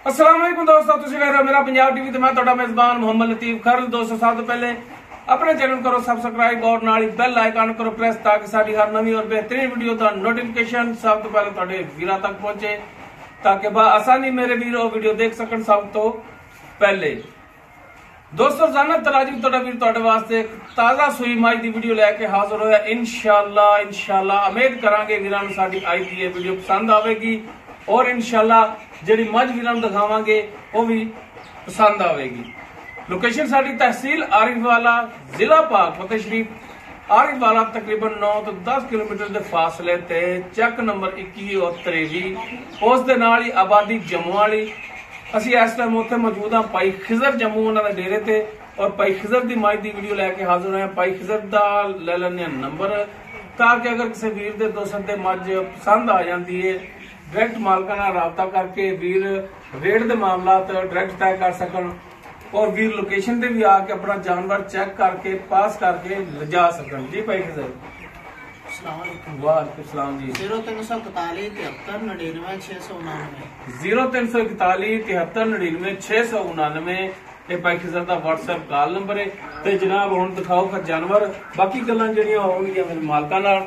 अस्सलाम वालेकुम दोस्तों, तुसीं वेख रहे हो मेरा पंजाब टीवी ते मैं तुहाडा मेजबान मोहम्मद लतीफ खर। दोस्तों सब तो पहले अपने चैनल करो सबसक्राइब और नाल ही बेल आइकन करो प्रेस ताकि साडी हर नवी और बेहतरीन वीडियो दा नोटिफिकेशन सब तो पहले तुहाडे वीरां तक पहुंचे ताकि आसानी मेरे वीर वो वीडियो देख सकन सब तो पहले। दोस्तों रोजाना तराजी तुहाडा वीर तुहाडे वास्ते एक ताजा सूई मज दी वीडियो लेके हाजिर होया। इंशाअल्लाह उम्मीद करांगे वीरां नूं साडी अज दी वीडियो पसंद आवेगी और इंशाअल्लाह जिहड़ी मज वीरां नूं दिखावांगे वो भी पसंद आवेगी। लोकेशन साडी तहसील आरिफवाला, जिला पाक फतेह शरीफ। आरिफवाला तकरीबन 9 तो 10 किलोमीटर के फासले ते चक नंबर 21 और 23 उस दे नाल ही आबादी जम्मू वाली। असी इस टाइम उत्थे मौजूद हाँ भाई खिजर जम्मू उन्होंने डेरे ते और भाई खिजर की मज की वीडियो लैके हाजिर होए। भाई खिजर का ले लेने नंबर ताकि अगर किसी वीर के दोस्त के मज पसंद आ जाती है डायरैक्ट मालका नाल राबता करके वीर रेट के मामला डायरैक्ट तय कर सकन और वीर लोकेशन पे भी आके अपना जानवर चेक करके पास करके जा सकन। जी भाई खिजर वालेकुम सलाम जी। 0341 73 99 699 0341 73 99 699 ये भाई खिजर का WhatsApp कॉल नंबर है। ते जनाब हुण दिखाओ फिर जानवर, बाकी गल्लां जेहड़ियां होणगियां मेरे मालकां नाल।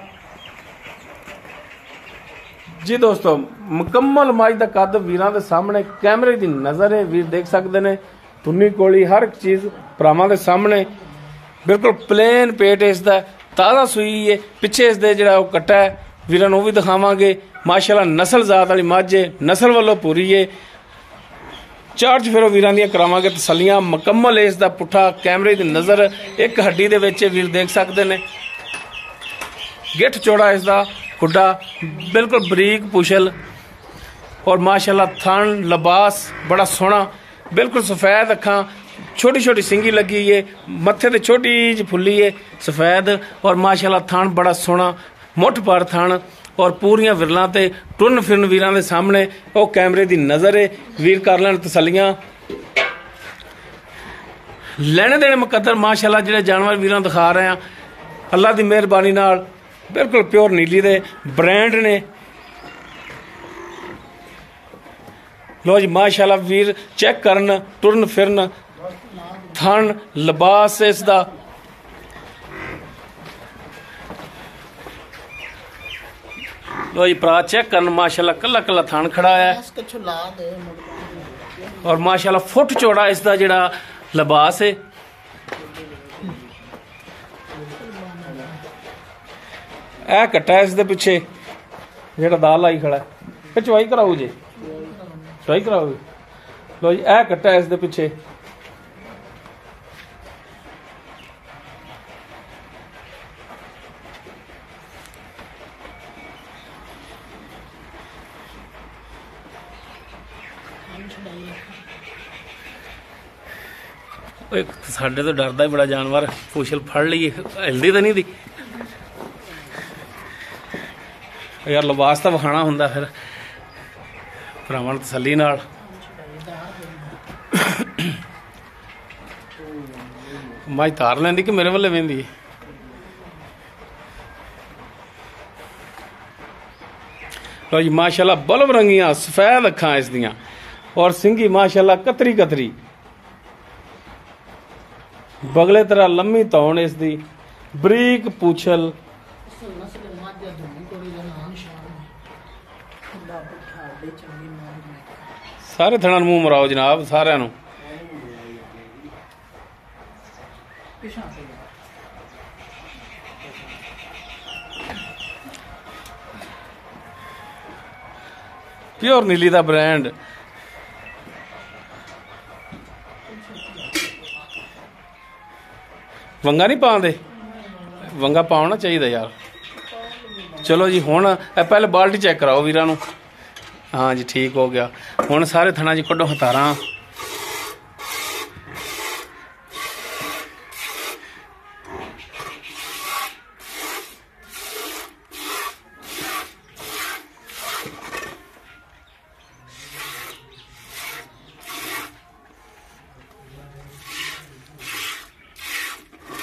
जी दोस्तों मुकम्मल मज का कद वीरां दे सामने कैमरे की नजर है, वीर देख सकते हैं। तुन्नी कोली हर एक चीज भरावां दे सामने बिल्कुल प्लेन पेट इसदा ताज़ा सूई है। पिछे इसदे जिहड़ा ओह कट्टा है वीरां नूं भी दिखावांगे। माशाअल्लाह नस्ल जात वाली मज है, नस्ल वालों पूरी है। चार्ज फिर वीरां दियां करावांगे तसल्लियां मुकम्मल इसदा पुट्ठा कैमरे की नजर एक हड्डी दे विच वीर देख सकते हैं। गिठ चौड़ा इसदा खुड्डा बिल्कुल बरीक पुछल और माशाल्लाह थन लिबास बड़ा सोहना, बिल्कुल सफेद अखां, छोटी छोटी सिंगी लगी है, मत्थे ते छोटी जी फुल्ली है सफेद और माशाल्लाह थन बड़ा सोहना मुठ पर थन और पूरियां विरलां ते टुरन फिरन वीरां दे सामने वो कैमरे की नजर है। वीर कर लैण तसल्लियां लेने देने मुकद्दर। माशाल्लाह जिहड़े जानवर वीरां दिखा रहे हैं अल्लाह की मेहरबानी नाल बिल्कुल प्योर नीली दे ब्रांड ने। लो जी माशाल्लाह वीर चेक करन टुरन फिरन थन लिबास इसदा लो जी भरा चेक करन माशाल्लाह कला कला थन खड़ा है और माशाल्लाह फुट चौड़ा इसदा जिहड़ा लिबास है। ए कट्टा इस दे पिछे जेड़ा दाल लाई खड़ा है चवाई कराओ जी, चवाई कराओ। लो जी ए कट्टा इस दे पिछे साडे तो डरदा ही बड़ा जानवर, पूछल फड़ ली हिलदी तो नहीं दी यार। लिबास तो विखाना हुंदा फिर भरावां नूं तसल्ली नाल। मज तार लैंदी कि मेरे वाले वेंदी? लो जी माशाल्लाह बल्ब रंगियां सफेद अखां इस दियां और सिंगी माशाल्लाह कतरी कतरी, बगले तरह लम्मी तौण इस दी, बरीक पूछल। सारे थणा मूंह मराओ जनाब सारिਆਂ ਨੂੰ। प्योर नीली दा ब्रांड वंगा नहीं पाते, वंगा पाना चाहिए यार। चलो जी हुण पहले बाल्टी चेक कराओ वीरां नूं। हाँ जी ठीक हो गया। हुण सारे थणा जी कड्डो हतारां।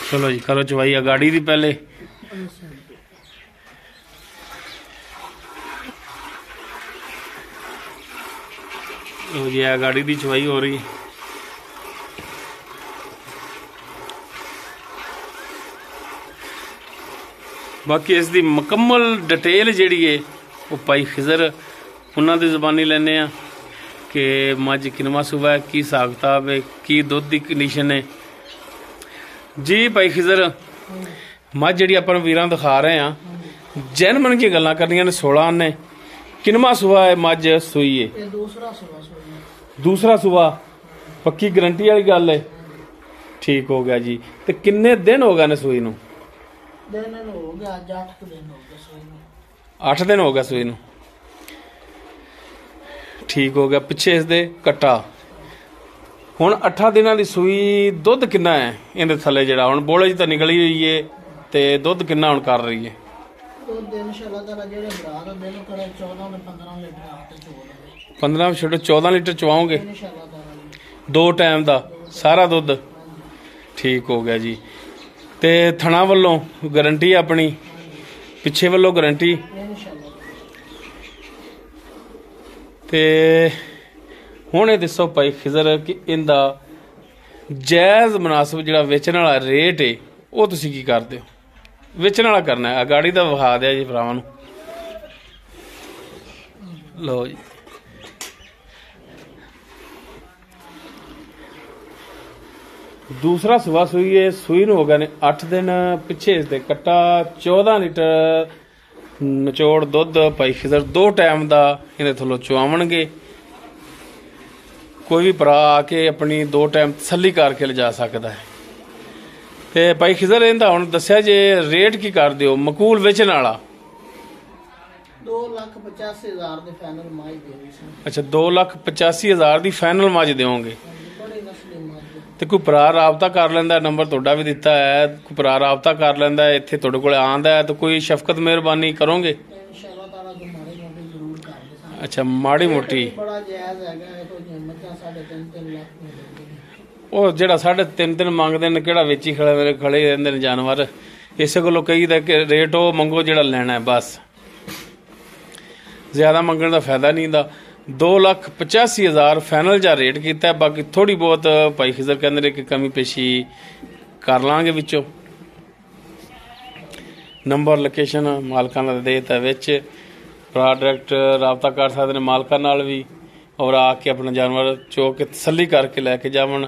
चलो जी करो चवाई अगाड़ी दी पहले। ਲੋ ਜੀ ਆ ਗਾੜੀ ਦੀ ਚਵਾਈ ਹੋ ਰਹੀ। ਬਾਕੀ ਇਸ ਦੀ ਮੁਕੰਮਲ ਡਿਟੇਲ ਜਿਹੜੀ ਹੈ ਉਹ ਭਾਈ ਖਿਜ਼ਰ ਉਹਨਾਂ ਦੀ ਜ਼ਬਾਨੀ ਲੈਂਦੇ ਆ ਕਿ ਮੱਝ ਕਿਨਵਾ ਸੂਬਾ ਹੈ, ਕੀ ਹਿਸਾਬ ਕਿਤਾਬ ਹੈ, ਕੀ ਦੁੱਧ ਦੀ ਕੰਡੀਸ਼ਨ ਹੈ ਜੀ। ਭਾਈ ਖਿਜ਼ਰ ਮੱਝ ਜਿਹੜੀ ਆਪਾਂ ਵੀਰਾਂ ਦਿਖਾ ਰਹੇ ਆ ਜੈਨਮਨ ਕੀ ਗੱਲਾਂ ਕਰਨੀਆਂ ਨੇ 16 ਨੇ ਕਿਨਵਾ ਸੂਬਾ ਹੈ ਮੱਝ ਸੂਈ ਹੈ? ਇਹ ਦੂਸਰਾ ਸੂਬਾ ਸੂਈ। ਦੂਸਰਾ ਸੂਬਾ ਪੱਕੀ ਗਰੰਟੀ ਵਾਲੀ ਗੱਲ ਹੈ। ਠੀਕ ਹੋ ਗਿਆ ਜੀ। ਤੇ ਕਿੰਨੇ ਦਿਨ ਹੋ ਗਏ ਨੇ ਸੂਈ ਨੂੰ? ਦਿਨ ਹੋ ਗਿਆ ਅੱਜ 8 ਦਿਨ ਹੋ ਗਏ ਸੂਈ ਨੂੰ। 8 ਦਿਨ ਹੋ ਗਿਆ ਸੂਈ ਨੂੰ। ਠੀਕ ਹੋ ਗਿਆ। ਪਿੱਛੇ ਇਸ ਦੇ ਕੱਟਾ। ਹੁਣ 8 ਦਿਨਾਂ ਦੀ ਸੂਈ ਦੁੱਧ ਕਿੰਨਾ ਹੈ ਇਹਦੇ ਥੱਲੇ ਜਿਹੜਾ ਹੁਣ ਬੋਲੇ 'ਚ ਤਾਂ ਨਿਕਲੀ ਹੋਈ ਹੈ ਤੇ ਦੁੱਧ ਕਿੰਨਾ ਹੁਣ ਕਰ ਰਹੀ ਹੈ? ਦੁੱਧ ਇਨਸ਼ਾਅੱਲਾ ਤਾਲਾ ਜਿਹੜੇ ਭਰਾ ਦਾ ਦਿਲ ਕਰੇ 14 ਤੋਂ 15 ਲੀਟਰ ਆਪ ਤੇ ਚੋਲ 15 ਛੋਟੇ 14 ਲੀਟਰ ਚਵਾਓਗੇ ਇਨਸ਼ਾਅੱਲਾ ਤਾਲਾ 2 ਟਾਈਮ ਦਾ ਸਾਰਾ ਦੁੱਧ? ਠੀਕ ਹੋ ਗਿਆ ਜੀ। ਤੇ ਥਣਾ ਵੱਲੋਂ ਗਾਰੰਟੀ ਆਪਣੀ, ਪਿੱਛੇ ਵੱਲੋਂ ਗਾਰੰਟੀ ਇਨਸ਼ਾਅੱਲਾ। ਤੇ ਹੁਣ ਇਹ ਦੱਸੋ ਭਾਈ ਖਿਜ਼ਰ ਕਿ ਇਹਦਾ ਜਾਇਜ਼ ਮੁਨਾਸਬ ਜਿਹੜਾ ਵੇਚਣ ਵਾਲਾ ਰੇਟ ਹੈ ਉਹ ਤੁਸੀਂ ਕੀ ਕਰਦੇ ਹੋ? ਵੇਚਣ ਵਾਲਾ ਕਰਨਾ ਹੈ। ਗਾੜੀ ਦਾ ਵਿਖਾ ਦਿਆ ਜੀ ਭਰਾਵਾਂ ਨੂੰ। ਲਓ ਜੀ ਦੂਸਰਾ ਸੁਬਾ ਸੂਈ ਹੈ। ਸੂਈ ਨੂੰ ਹੋ ਗਏ ਨੇ 8 ਦਿਨ। ਪਿੱਛੇ ਇਸ ਦੇ ਕੱਟਾ 14 ਲੀਟਰ ਨਿਚੋੜ ਦੁੱਧ ਭਾਈ ਖਿਜ਼ਰ 2 ਟਾਈਮ ਦਾ ਇਹਦੇ ਥੱਲੋਂ ਚੁਆਵਣਗੇ। ਕੋਈ ਵੀ ਭਰਾ ਆ ਕੇ ਆਪਣੀ 2 ਟਾਈਮ ਤਸੱਲੀ ਕਰਕੇ ਲਿਜਾ ਸਕਦਾ ਹੈ। ਤੇ ਭਾਈ ਖਿਜ਼ਰ ਇਹਦਾ ਹੁਣ ਦੱਸਿਆ ਜੇ ਰੇਟ ਕੀ ਕਰਦੇ ਹੋ ਮਕੂਲ ਵੇਚਣ ਵਾਲਾ? 2,85,000 ਦੇ ਫਾਈਨਲ ਮਾਝ ਦੇਣੀ ਸੀ। ਅੱਛਾ 2,85,000 ਦੀ ਫਾਈਨਲ ਮੱਝ ਦੇਵੋਗੇ? ਬੜੀ ਨਸਲੀ ਮੱਝ। ਤੇ ਕੋਈ ਭਰਾ ਰਾਬਤਾ ਕਰ ਲੈਂਦਾ, ਨੰਬਰ ਤੁਹਾਡਾ ਵੀ ਦਿੱਤਾ ਹੈ, ਕੋਈ ਭਰਾ ਰਾਬਤਾ ਕਰ ਲੈਂਦਾ ਇੱਥੇ ਤੁਹਾਡੇ ਕੋਲ ਆਂਦਾ ਹੈ ਤਾਂ ਕੋਈ ਸ਼ਫਕਤ ਮਿਹਰਬਾਨੀ ਕਰੋਗੇ? ਇਨਸ਼ਾਅੱਲਾ ਤਾਲਾ ਜੋ ਮਾੜੀ ਮੋਟੀ ਜ਼ਰੂਰ ਕਰ ਦੇ। ਅੱਛਾ ਮਾੜੀ ਮੋਟੀ ਬੜਾ ਜਾਇਜ਼ ਹੈਗਾ। ਇਹੋ ਜਿਹੀ ਮੱਝਾਂ 3.5 ਲੱਖ ਦੀ ਮਿਲਦੀ ਨੇ। ਉਹ ਜਿਹੜਾ 3.5 ਮੰਗਦੇ ਨੇ ਕਿਹੜਾ ਵੇਚੀ ਖੜੇ ਮੇਰੇ ਖੜੇ ਰਹਿੰਦੇ ਨੇ ਜਾਨਵਰ। ਇਸੇ ਕੋਲੋਂ ਕਹੀਦਾ ਕਿ ਰੇਟ ਉਹ ਮੰਗੋ ਜਿਹੜਾ ਲੈਣਾ ਹੈ ਬਸ, ਜ਼ਿਆਦਾ ਮੰਗਣ ਦਾ ਫਾਇਦਾ ਨਹੀਂ ਦਾ। 2,85,000 ਫਾਈਨਲ ਜਾਂ ਰੇਟ ਕੀਤਾ। ਬਾਕੀ ਥੋੜੀ ਬਹੁਤ ਭਾਈ ਖਿਜ਼ਰ ਕਹਿੰਦੇ ਨੇ ਕਿ ਕਮੀ ਪੇਸ਼ੀ ਕਰ ਲਾਂਗੇ ਵਿੱਚੋਂ। ਨੰਬਰ ਲੋਕੇਸ਼ਨ ਮਾਲਕਾਂ ਦਾ ਦੇ ਦਿੱਤਾ ਵਿੱਚ। ਭਰਾ ਡਾਇਰੈਕਟ ਰਾਬਤਾ ਕਰ ਸਕਦੇ ਨੇ ਮਾਲਕਾਂ ਨਾਲ ਵੀ ਔਰ ਆ ਕੇ ਆਪਣਾ ਜਾਨਵਰ ਚੋ ਕੇ ਤਸੱਲੀ ਕਰਕੇ ਲੈ ਕੇ ਜਾਵਣ।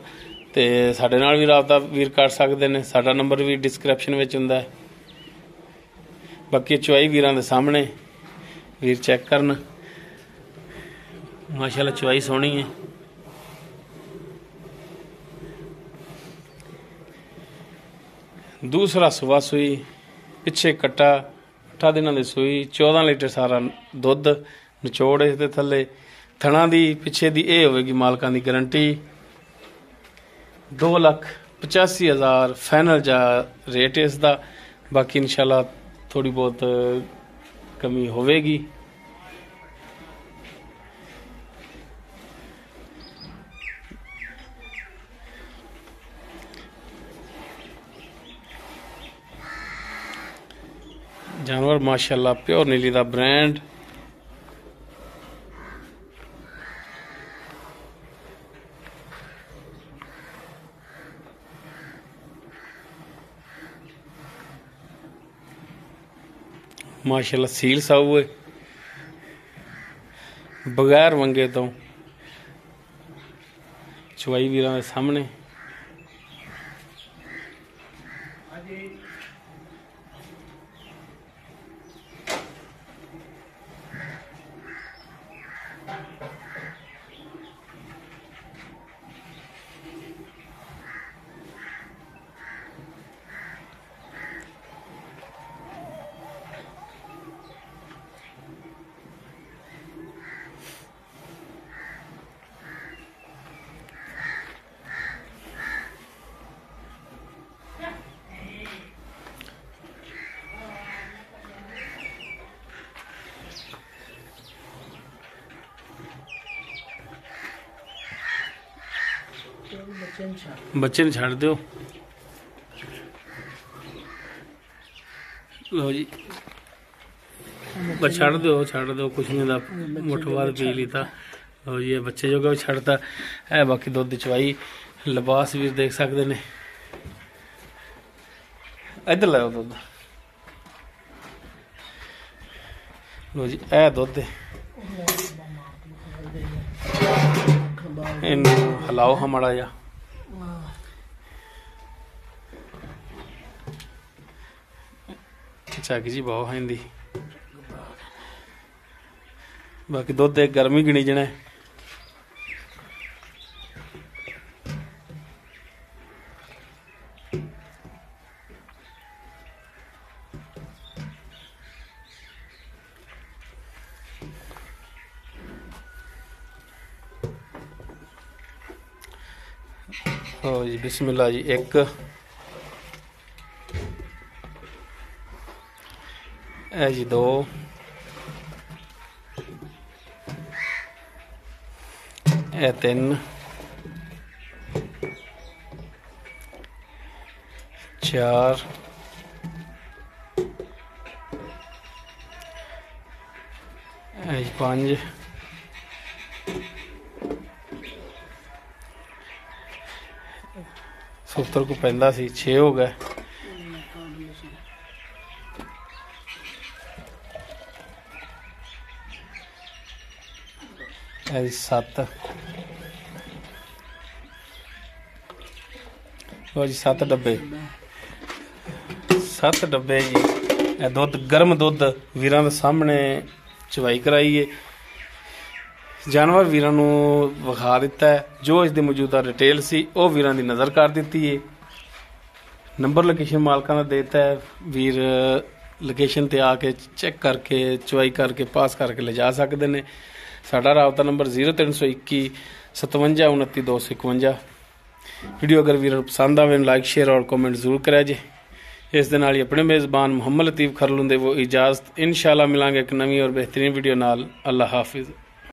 ਤੇ ਸਾਡੇ ਨਾਲ ਵੀ ਰਾਬਤਾ ਵੀਰ ਕਰ ਸਕਦੇ ਨੇ। ਸਾਡਾ ਨੰਬਰ ਵੀ ਡਿਸਕ੍ਰਿਪਸ਼ਨ ਵਿੱਚ ਹੁੰਦਾ ਹੈ। ਬਾਕੀ ਚੁਆਈ ਵੀਰਾਂ ਦੇ ਸਾਹਮਣੇ ਵੀਰ ਚੈੱਕ ਕਰਨ। ਮਾਸ਼ਾਅੱਲਾ ਚੁਆਈ ਸੋਹਣੀ ਹੈ। ਦੂਸਰਾ ਸੁਬਾ ਸੂਈ ਪਿੱਛੇ ਕੱਟਾ 8 ਦਿਨਾਂ ਦੀ ਸੂਈ 14 ਲੀਟਰ ਸਾਰਾ ਦੁੱਧ ਨਿਚੋੜ ਇਸ ਦੇ ਥੱਲੇ। ਥਣਾ ਦੀ ਪਿੱਛੇ ਦੀ ਇਹ ਹੋਵੇਗੀ ਮਾਲਕਾਂ ਦੀ ਗਾਰੰਟੀ। 2,85,000 ਫਾਈਨਲ ਜਾਂ ਰੇਟ ਇਸ ਦਾ। ਬਾਕੀ ਇਨਸ਼ਾਅੱਲਾ ਥੋੜੀ ਬਹੁਤ ਕਮੀ ਹੋਵੇਗੀ। जानवर माशाल्लाह प्योर नीली दा ब्रांड। माशाल्लाह सील साऊ है बगैर वंगे तो। चुवाई वीरां दे सामने बच्चे ने छड़ दो। लो जी बस छड़ दो कुछ नहीं मुठ बाद पी लीता। ਲਓ ਜੀ ਇਹ ਬੱਚੇ ਜੋਗਾ ਵੀ ਛੱਡਤਾ ਹੈ। ਬਾਕੀ ਦੁੱਧ ਦੀ ਚਵਾਈ ਲਿਬਾਸ ਵੀਰ ਦੇਖ ਸਕਦੇ ਨੇ। ਇੱਧਰ ਲਾਓ ਦੁੱਧ। ਲਓ ਜੀ ਇਹ ਦੁੱਧ ਇਹਨੂੰ ਹਿਲਾਓ ਹਾਂ ਮਾੜਾ ਜਿਹਾ। ਝੱਗ ਜੀ ਬਹੁਤ ਹੈਂਦੀ। ਬਾਕੀ ਦੁੱਧ ਇੱਕ ਗਰਮੀ ਗਿਣੀ ਜਣਾ। हो जी बिस्मिल्लाह जी। एक है जी, दो, ए तीन, चार, ए जी पांच, सूत्र को पैंदा सी 6 हो गए। जी 7 जी 7 डब्बे 7 डब्बे जी। दुध गर्म दुध वीरां दे सामने चवाई कराई है। जानवर वीरां नूं विखा दिता है। जो इसकी मौजूदा डिटेल सी वो वीरां दी नज़र कर दी है। नंबर लोकेशन मालकां दा देता है। वीर लोकेशन ते आके चेक करके चवाई करके पास करके ले जा सकते हैं। साडा राबता नंबर 0321 57 29 251। वीडियो अगर वीर पसंद आवे लाइक शेयर और कमेंट जरूर करा जे। इस दे नाल ही अपने मेज़बान मुहम्मद लतीफ़ खरलू दे वो इजाज़त। इंशाअल्लाह मिलांगे एक नवी और बेहतरीन वीडियो नाल। अल्लाह हाफिज़।